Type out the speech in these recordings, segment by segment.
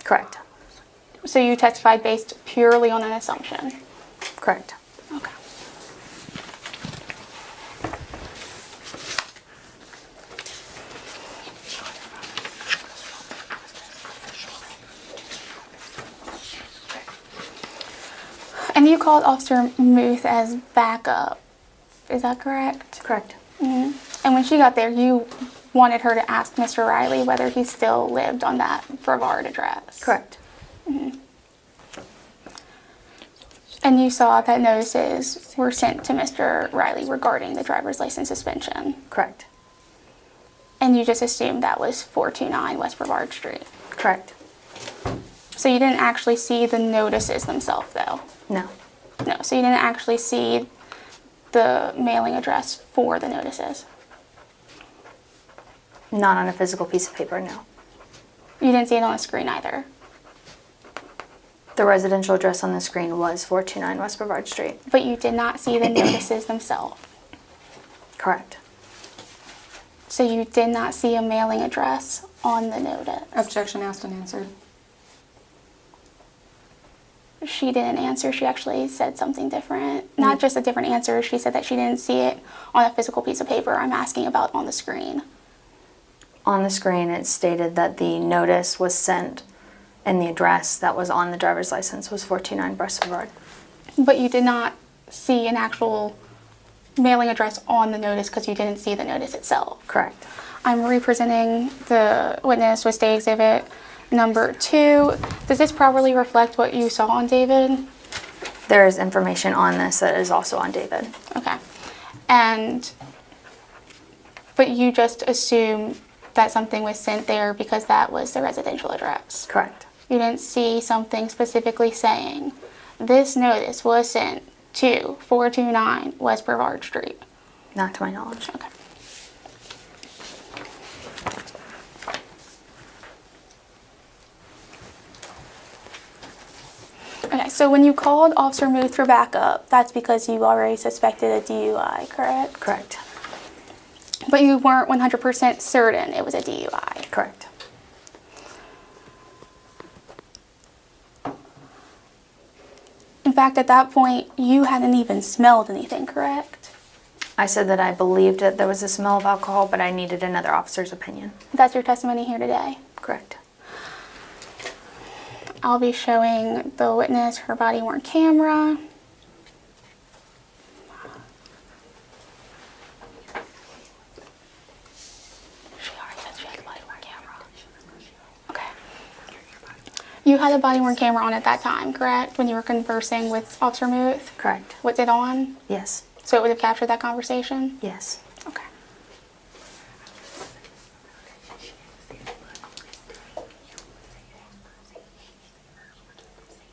Correct. So you testified based purely on an assumption? Correct. Okay. And you called Officer Muth as backup, is that correct? Correct. Mm-hmm. And when she got there, you wanted her to ask Mr. Riley whether he still lived on that Brevard address? Correct. Mm-hmm. And you saw that notices were sent to Mr. Riley regarding the driver's license suspension? Correct. And you just assumed that was 429 West Brevard Street? Correct. So you didn't actually see the notices themselves, though? No. No, so you didn't actually see the mailing address for the notices? Not on a physical piece of paper, no. You didn't see it on the screen either? The residential address on the screen was 429 West Brevard Street. But you did not see the notices themselves? Correct. So you did not see a mailing address on the notice? Objection asked and answered. She didn't answer. She actually said something different. Not just a different answer. She said that she didn't see it on a physical piece of paper. I'm asking about on the screen. On the screen, it stated that the notice was sent and the address that was on the driver's license was 429 West Brevard. But you did not see an actual mailing address on the notice because you didn't see the notice itself? Correct. I'm representing the witness with State Exhibit number 2. Does this properly reflect what you saw on David? There is information on this that is also on David. Okay. But you just assume that something was sent there because that was the residential address? Correct. You didn't see something specifically saying, this notice was sent to 429 West Brevard Street? Not to my knowledge. Okay. Okay, so when you called Officer Muth for backup, that's because you already suspected a DUI, correct? Correct. But you weren't 100% certain it was a DUI? Correct. In fact, at that point, you hadn't even smelled anything, correct? I said that I believed that there was a smell of alcohol, but I needed another officer's opinion. That's your testimony here today? Correct. I'll be showing the witness her body-worn camera. She already said she had a body-worn camera. Okay. You had a body-worn camera on at that time, correct? When you were conversing with Officer Muth? Correct. Was it on? Yes. So it would have captured that conversation? Yes. Okay.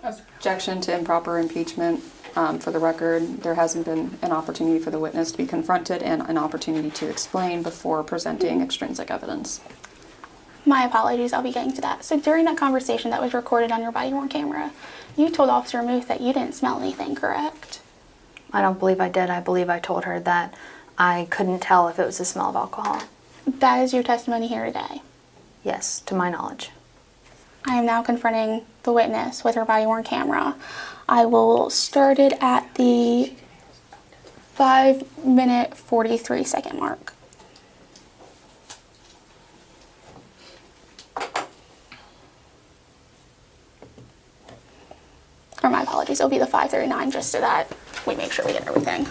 Objection to improper impeachment. For the record, there hasn't been an opportunity for the witness to be confronted and an opportunity to explain before presenting extrinsic evidence. My apologies, I'll be getting to that. So during that conversation that was recorded on your body-worn camera, you told Officer Muth that you didn't smell anything, correct? I don't believe I did. I believe I told her that I couldn't tell if it was the smell of alcohol. That is your testimony here today? Yes, to my knowledge. I am now confronting the witness with her body-worn camera. I will start it at the 5-minute 43-second mark. Or my apologies, it'll be the 5:39 just so that we make sure we get everything.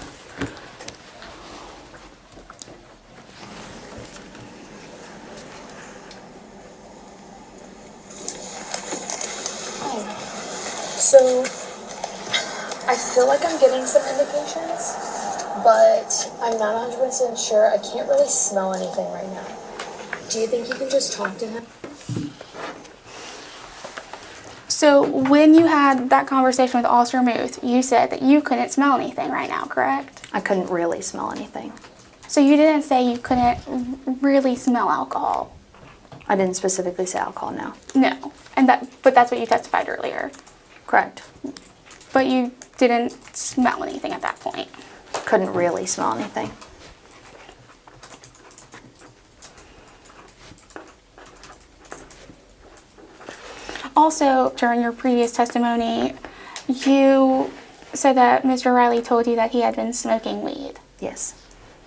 So, I feel like I'm getting some indications, but I'm not 100% sure. I can't really smell anything right now. Do you think you can just talk to him? So when you had that conversation with Officer Muth, you said that you couldn't smell anything right now, correct? I couldn't really smell anything. So you didn't say you couldn't really smell alcohol? I didn't specifically say alcohol, no. No, but that's what you testified earlier. Correct. But you didn't smell anything at that point. Couldn't really smell anything. Also, during your previous testimony, you said that Mr. Riley told you that he had been smoking weed. Yes.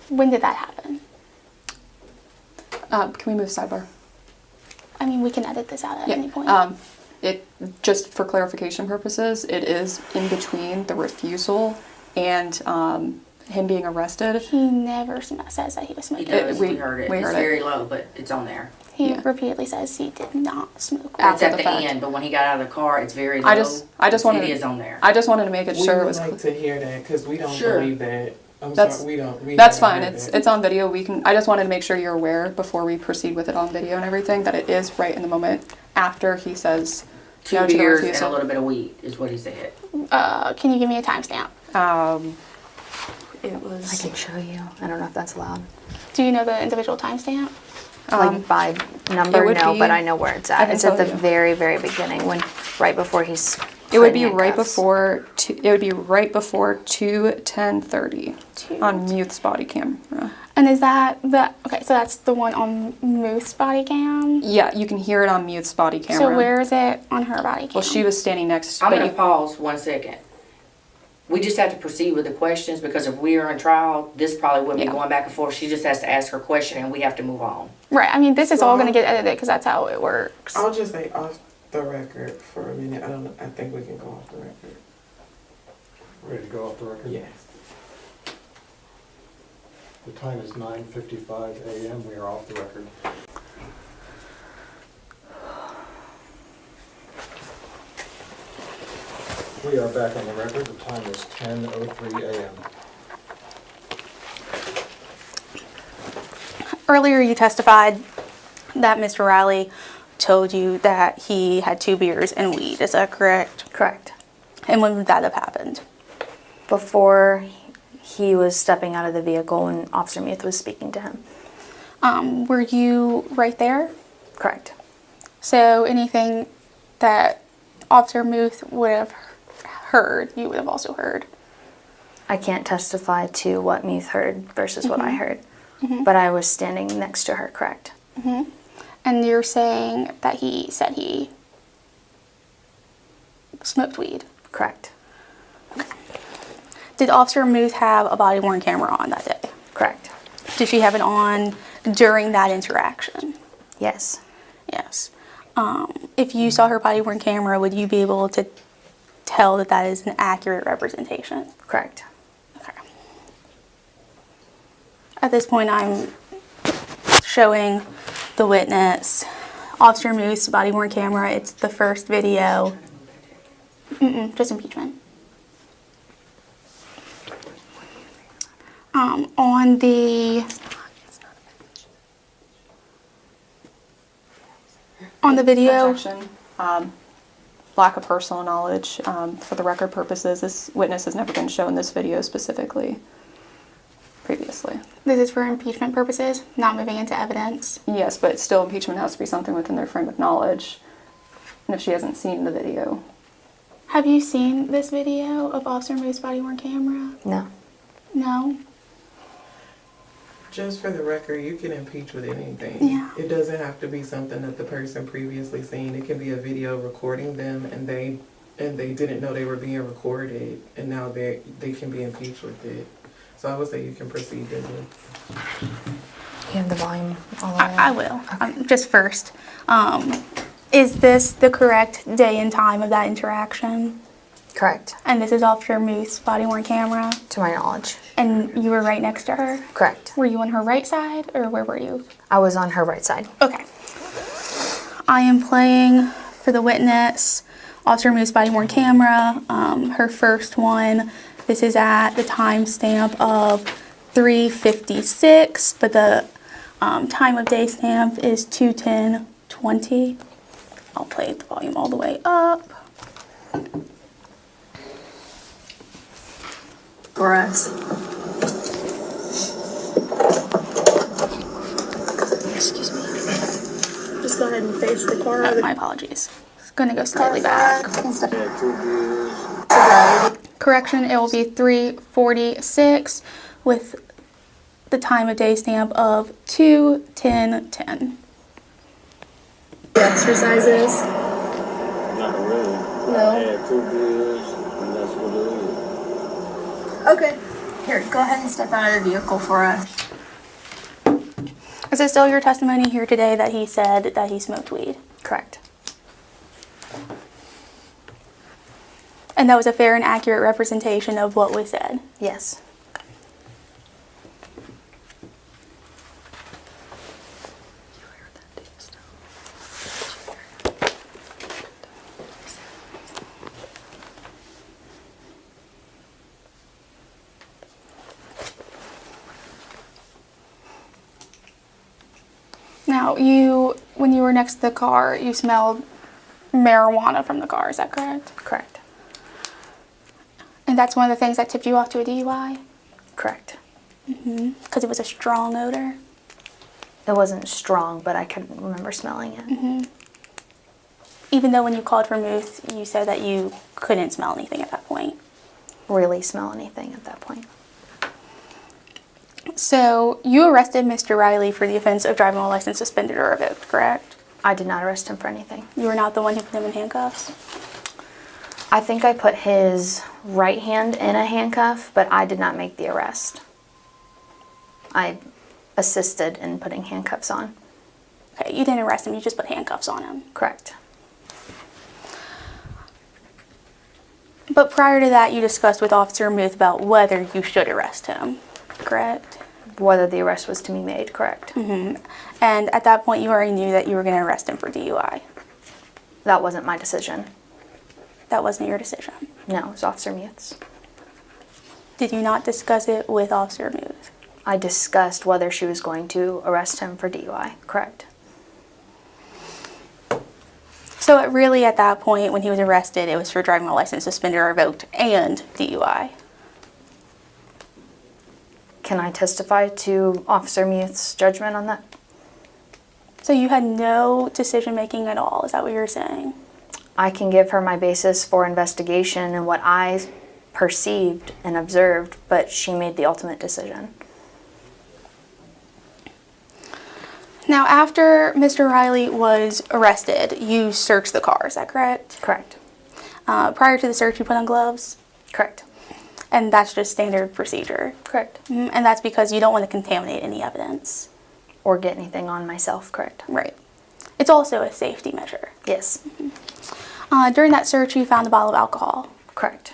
When did that happen? Can we move sidebar? I mean, we can edit this out at any point. It just for clarification purposes, it is in between the refusal and him being arrested. He never says that he was He smoking. does, we- we heard it. we It's heard it. very low, but it's on there. He Yeah. repeatedly says he did not smoke weed. It's After at the the fact. end, but when he got out of the car, it's very low. I just wanted. It is on there. I just wanted to make it We sure it would was. like to hear that because we don't Sure. believe that. I'm That's- sorry, we don't. We That's haven't fine. heard It's that. it's on video. We can. I just wanted to make sure you're aware before we proceed with it on video and everything that it is right in the moment after he says Two no to the beers and a refusal. little bit of weed is what he said. Can you give me a timestamp? It was. I can show you. I don't know if that's allowed. Do you know the individual timestamp? Like by number, would no, be- but I know where it's I at. can It's at tell the you. very, very beginning, when right before he's. It would put in be right handcuffs. before. It would be right before 2:10:30 Two- on Muth's body camera. And is that the okay? So that's the one on Muth's body cam. Yeah, you can hear it on Muth's body camera. So where is it on her body cam? Well, she was standing next. I'm but gonna you- pause 1 second. We just have to proceed with the questions because if we are in trial, this probably wouldn't be Yeah. going back and forth. She just has to ask her question and we have to move on. Right. I mean, this is all going to get edited because that's how it works. I'll just say off the record for a minute. I don't know. I think we can go off the record. Ready to go off the record? Yes. The time is 9:55 a.m. We are off the record. We are back on the record. The time is 10:03 a.m. Earlier, you testified that Mr. Riley told you that he had 2 beers and weed. Is that correct? Correct. And when would that have happened? Before he was stepping out of the vehicle and Officer Muth was speaking to him. Were you right there? Correct. So anything that Officer Muth would have heard, you would have also heard. I can't testify to what Muth heard versus what I heard, but I was standing next to her, correct? And you're saying that he said he smoked weed. Correct. Did Officer Muth have a body-worn camera on that day? Correct. Did she have it on during that interaction? Yes. Yes. If you saw her body-worn camera, would you be able to tell that that is an accurate representation? Correct. Okay. At this point, I'm showing the witness Officer Muth's body-worn camera. It's the first video. Just impeachment. On the video. Objection. Lack of personal knowledge. For the record purposes, this witness has never been shown this video specifically previously. This is for impeachment purposes, not moving into evidence. Yes, but still impeachment has to be something within their frame of knowledge. And if she hasn't seen the video. Have you seen this video of Officer Muth's body-worn camera? No. No? Just for the record, you can impeach with anything. Yeah. It doesn't have to be something that the person previously seen. It can be a video recording them and they didn't know they were being recorded and now they can be impeached with it. So I would say you can proceed with it. You have the volume all the way I up? will. Just first. Is this the correct day and time of that interaction? Correct. And this is Officer Muth's body-worn camera? To my knowledge. And you were right next to her? Correct. Were you on her right side, or where were you? I was on her right side. Okay. I am playing for the witness Officer Muth's body-worn camera. Her first one. This is at the timestamp of 3:56, but the time of day stamp is 2:10:20. I'll play the volume all the way up. For us. Excuse me. Just go ahead and face the corner of the My apologies. It's gonna go slightly back. Correction, it will be 3:46 with the time of day stamp of 2:10:10. exercises. No. Yeah, 2 beers, and that's what it is. Okay. Here, go ahead and step out of the vehicle for us. Is it still your testimony here today that he said that he smoked weed? Correct. And that was a fair and accurate representation of what was said? Yes. Now, when you were next to the car, you smelled marijuana from the car, is that correct? Correct. And that's one of the things that tipped you off to a DUI? Correct. Because it was a strong odor? It wasn't strong, but I could remember smelling it. Even though when you called for Muth, you said that you couldn't smell anything at that point. Really smell anything at that point. So, you arrested Mr. Riley for the offense of driving while license suspended or revoked, correct? I did not arrest him for anything. You were not the one who put him in handcuffs? I think I put his right hand in a handcuff, but I did not make the arrest. I assisted in putting handcuffs on. Okay, you didn't arrest him, you just put handcuffs on him. Correct. But prior to that, you discussed with Officer Muth about whether you should arrest him, correct? Whether the arrest was to be made, correct. And at that point, you already knew that you were going to arrest him for DUI. That wasn't my decision. That wasn't your decision. No, it was Officer Muth's. Did you not discuss it with Officer Muth? I discussed whether she was going to arrest him for DUI, correct. So really at that point, when he was arrested, it was for driving while license suspended or revoked and DUI. Can I testify to Officer Muth's judgment on that? So you had no decision making at all, is that what you're saying? I can give her my basis for investigation and what I perceived and observed, but she made the ultimate decision. Now, after Mr. Riley was arrested, you searched the car, is that correct? Correct. Prior to the search, you put on gloves? Correct. And that's just standard procedure? Correct. And that's because you don't want to contaminate any evidence? Or get anything on myself, correct. Right. It's also a safety measure. Yes. During that search, you found a bottle of alcohol. Correct.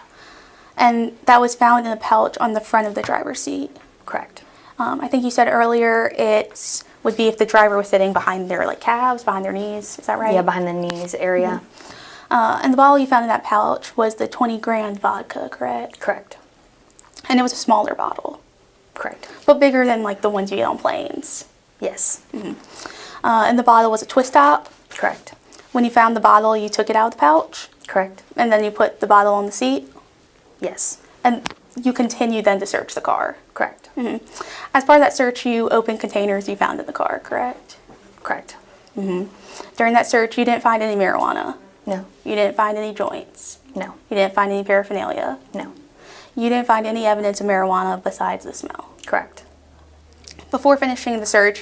And that was found in a pouch on the front of the driver's seat. Correct. I think you said earlier it would be if the driver was sitting behind their calves, behind their knees. Is that right? Yeah, behind the knees area. And the bottle you found in that pouch was the 20 grand vodka, correct? Correct. And it was a smaller bottle, Correct. but bigger than the ones you get on planes. Yes. And the bottle was a twist top. Correct. When you found the bottle, you took it out of the pouch, Correct. and then you put the bottle on the seat, Yes. and you continued then to search the car. Correct. As part of that search, you opened containers you found in the car, correct? Correct. During that search, you didn't find any marijuana. No. You didn't find any joints. No. You didn't find any paraphernalia. No. You didn't find any evidence of marijuana besides the smell. Correct. Before finishing the search,